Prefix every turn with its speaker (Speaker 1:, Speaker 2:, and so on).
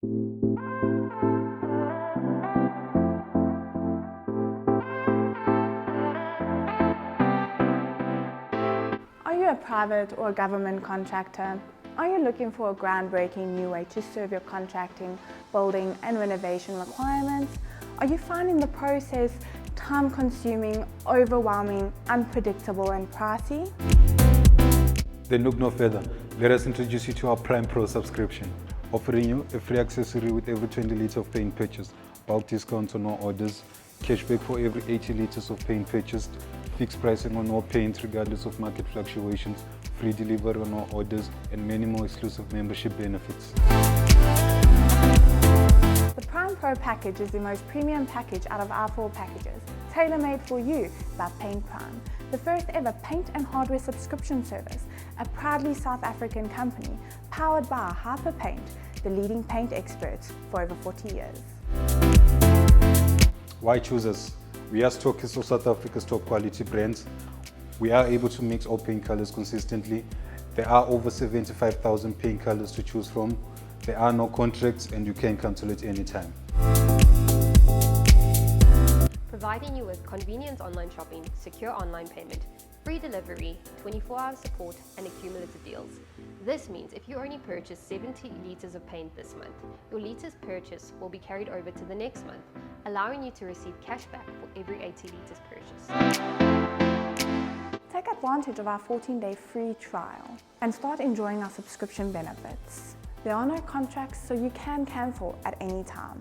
Speaker 1: Are you a private or government contractor? Are you looking for a groundbreaking new way to serve your contracting, building and renovation requirements? Are you finding the process time-consuming, overwhelming, unpredictable and pricey?
Speaker 2: Then look no further. Let us introduce you to our Prime Pro subscription, offering you a free accessory with every 20 liters of paint purchased, bulk discounts on all orders, cashback for every 80 liters of paint purchased, fixed pricing on all paint regardless of market fluctuations, free delivery on all orders, and many more exclusive membership benefits.
Speaker 1: The Prime Pro package is the most premium package out of our 4 packages, tailor-made for you by Paint Prime, the first ever paint and hardware subscription service, a proudly South African company powered by Hyper Paint, the leading paint experts for over 40 years.
Speaker 2: Why choose us? We are stockists of South Africa's top quality brands. We are able to mix all paint colors consistently. There are over 75,000 paint colors to choose from. There are no contracts and you can cancel at any time.
Speaker 3: Providing you with convenient online shopping, secure online payment, free delivery, 24-hour support and accumulative deals. This means if you only purchase 70 liters of paint this month, your liters purchase will be carried over to the next month, allowing you to receive cash back for every 80 liters purchased.
Speaker 1: Take advantage of our 14-day free trial and start enjoying our subscription benefits. There are no contracts, so you can cancel at any time.